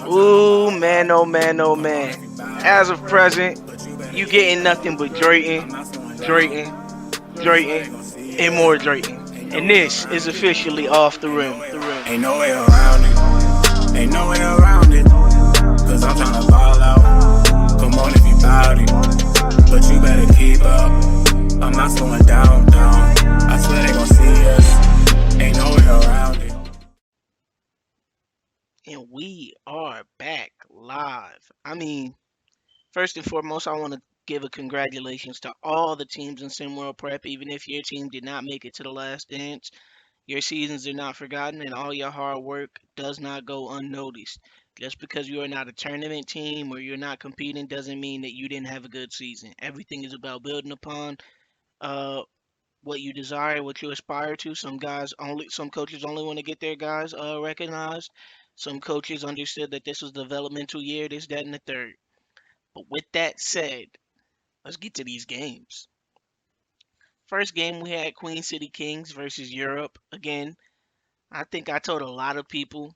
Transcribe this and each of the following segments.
Ooh, man, oh man, oh man. As of present, you getting nothing but Drayton, Drayton, Drayton, and more Drayton. And this is officially off the rim. The rim. Ain't no way around it. Ain't no way around it. Cause I'm tryna ball out. Come on if you bout it. But you better keep up. I'm not slowing down, down. I swear they gon' see us. Ain't no way around it. And we are back live. First and foremost, I want to give a congratulations to all the teams in SimWorld Prep. Even if your team did not make it to the last dance, your seasons are not forgotten, and all your hard work does not go unnoticed. Just because you are not a tournament team or you're not competing doesn't mean that you didn't have a good season. Everything is about building upon uh, what you desire, what you aspire to. Some coaches only want to get their guys recognized. Some coaches understood that this was developmental year, this, that, and the third. But with that said, let's get to these games. First game we had Queen City Kings versus Europe. Again, I think I told a lot of people,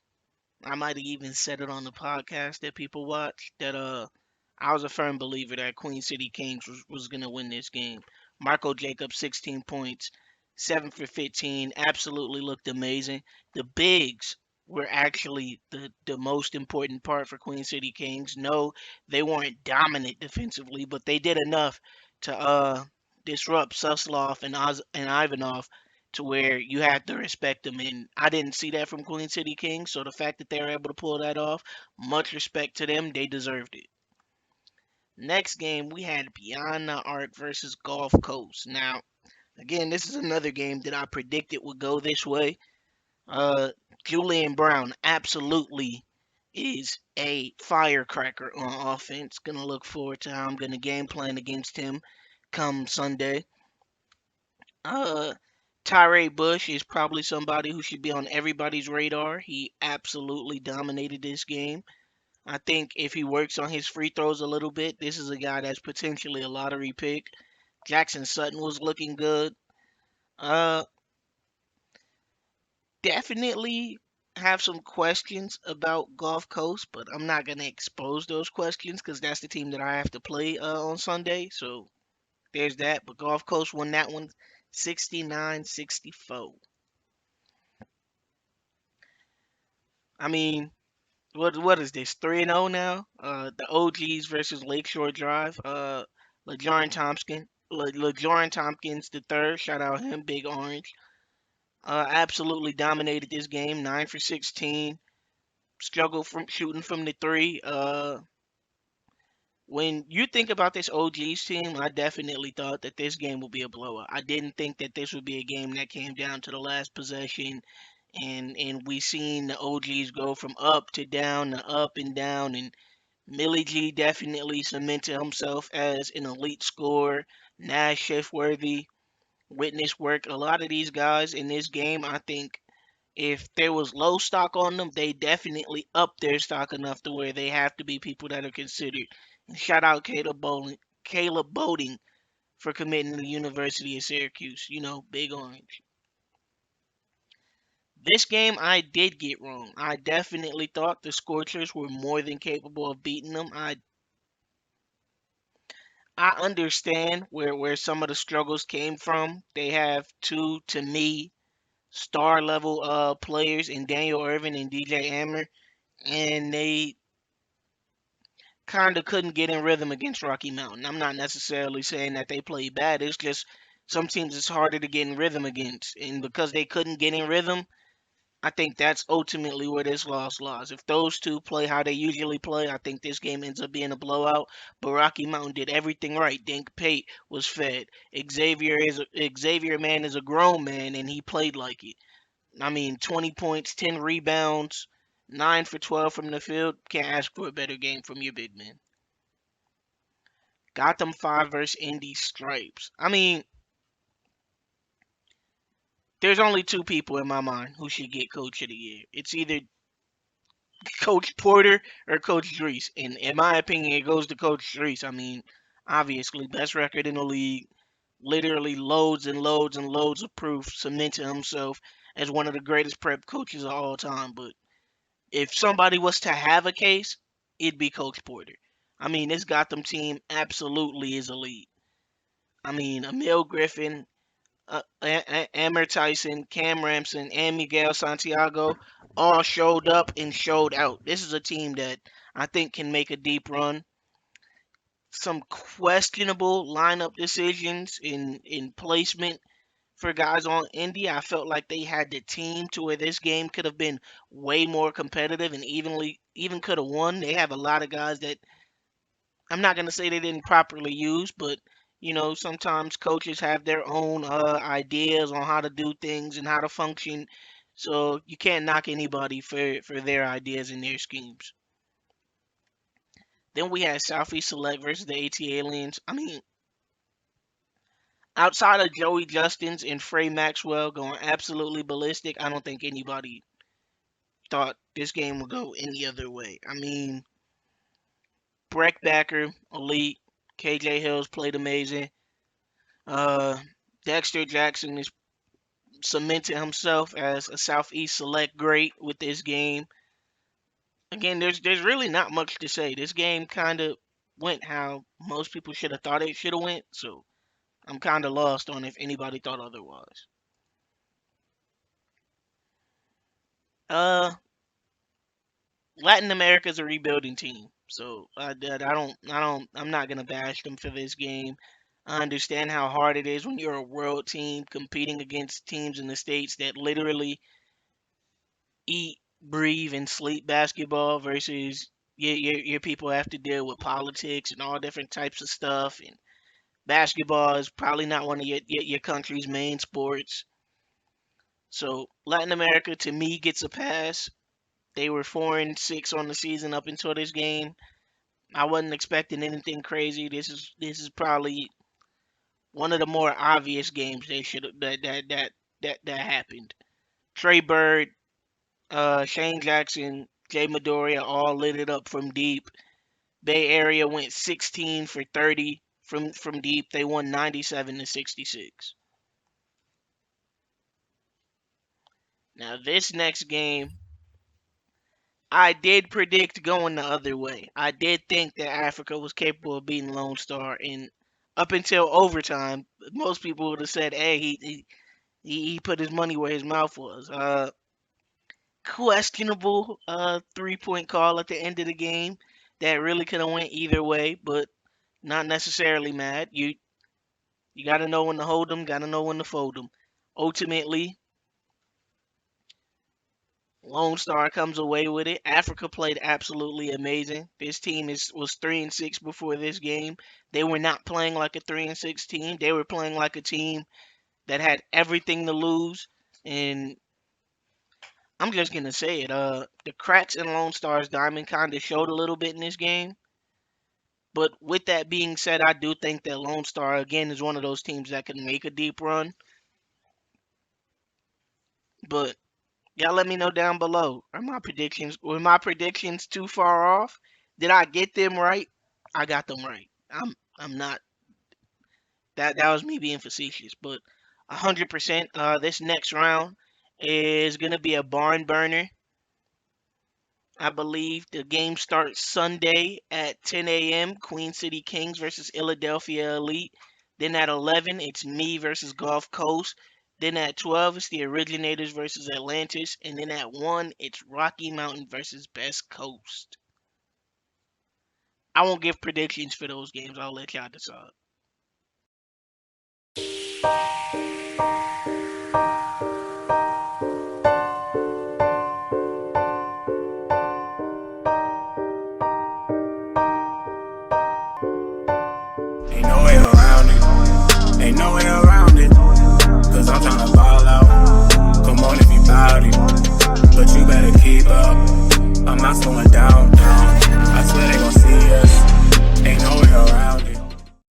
I might have even said it on the podcast that people watch, that I was a firm believer that Queen City Kings was gonna win this game. Marco Jacobs, 16 points, 7 for 15, absolutely looked amazing. The bigs were actually the most important part for Queen City Kings. No, they weren't dominant defensively, but they did enough to disrupt Suslov and Ivanov to where you had to respect them. And I didn't see that from Queen City Kings. So the fact that they were able to pull that off, much respect to them. They deserved it. Next game, we had Beyond the Arc versus Gulf Coast. Now, again, this is another game that I predicted would go this way. Uh, Julian Brown absolutely is a firecracker on offense. Gonna look forward to how I'm gonna game plan against him come Sunday. Uh, Tyree Bush is probably somebody who should be on everybody's radar. He absolutely dominated this game. I think if he works on his free throws a little bit, this is a guy that's potentially a lottery pick. Jackson Sutton was looking good. Uh, Definitely have some questions about Gulf Coast, but I'm not gonna expose those questions because that's the team that I have to play on Sunday. So there's that. But Gulf Coast won that one 69-64. I mean, what is this? 3-0 now? The OGs versus Lakeshore Drive. LeJorin Tompkins the third. Shout out him, Big Orange. Absolutely dominated this game. 9 for 16. Struggled from shooting from the three. When you think about this OGs team, I definitely thought that this game would be a blowout. I didn't think that this would be a game that came down to the last possession, and we seen the OGs go from up to up and down, and Millie G definitely cemented himself as an elite scorer. Nash Shiftworthy, witness work. A lot of these guys in this game, I think, if there was low stock on them, they definitely up their stock enough to where they have to be people that are considered. And shout out Caleb Bowden for committing to the University of Syracuse. You know, Big Orange. This game I did get wrong. I definitely thought the Scorchers were more than capable of beating them. I understand where some of the struggles came from. They have two, to me, star level players in Daniel Irvin and DJ Ammer, and they kind of couldn't get in rhythm against Rocky Mountain. I'm not necessarily saying that they played bad. It's just some teams it's harder to get in rhythm against, and because they couldn't get in rhythm, I think that's ultimately where this loss lies. If those two play how they usually play, I think this game ends up being a blowout. But Rocky Mountain did everything right. Dink Pate was fed. Xavier man is a grown man and he played like it. 20 points, 10 rebounds, 9 for 12 from the field. Can't ask for a better game from your big man. Gotham 5 versus Indy Stripes. There's only two people in my mind who should get Coach of the Year. It's either Coach Porter or Coach Drees. And in my opinion, it goes to Coach Drees. Obviously, best record in the league. Literally loads and loads and loads of proof cementing himself as one of the greatest prep coaches of all time. But If somebody was to have a case, it'd be Coach Porter. I mean, this Gotham team absolutely is elite. I mean, Emil Griffin, Amber Tyson, Cam Ramson, and Miguel Santiago all showed up and showed out. This is a team that I think can make a deep run. Some questionable lineup decisions in placement for guys on Indy. I felt like they had the team to where this game could have been way more competitive and even could have won. They have a lot of guys that I'm not gonna say they didn't properly use, but sometimes coaches have their own ideas on how to do things and how to function. So you can't knock anybody for their ideas and their schemes. Then we had Southeast Select versus the AT Aliens. I mean, outside of Joey Justins and Frey Maxwell going absolutely ballistic, I don't think anybody thought this game would go any other way. I mean, Breck Backer, elite. KJ Hills played amazing. Uh, Dexter Jackson is cemented himself as a Southeast Select great with this game. Again, there's really not much to say. This game kind of went how most people should have thought it should have went. So I'm kind of lost on if anybody thought otherwise. Uh, Latin America is a rebuilding team, so I'm not gonna bash them for this game. I understand how hard it is when you're a world team competing against teams in the states that literally eat, breathe, and sleep basketball versus your people have to deal with politics and all different types of stuff. And basketball is probably not one of your country's main sports. So Latin America to me gets a pass. They were 4-6 on the season up until this game. I wasn't expecting anything crazy. This is probably one of the more obvious games they should that happened. Trey Bird, Shane Jackson, Jay Midoriya all lit it up from deep. Bay Area went 16 for 30 from deep. They won 97-66. Now this next game, I did predict going the other way. I did think that Africa was capable of beating Lone Star, and up until overtime, most people would have said, "Hey, he put his money where his mouth was." Questionable 3-point call at the end of the game that really could have went either way, but not necessarily mad. You got to know when to hold them, got to know when to fold them. Ultimately, Lone Star comes away with it. Africa played absolutely amazing. This team was 3-6 before this game. They were not playing like a 3-6 team. They were playing like a team that had everything to lose. And I'm just gonna say it. The cracks in Lone Star's diamond kind of showed a little bit in this game. But with that being said, I do think that Lone Star again is one of those teams that can make a deep run. But y'all let me know down below. Were my predictions too far off? Did I get them right? I got them right. I'm not that was me being facetious, but 100%. This next round is gonna be a barn burner. I believe the game starts Sunday at 10 a.m. Queen City Kings versus Philadelphia Elite. Then at 11, it's me versus Gulf Coast. Then at 12, it's the Originators versus Atlantis. And then at 1, it's Rocky Mountain versus Best Coast. I won't give predictions for those games. I'll let y'all decide.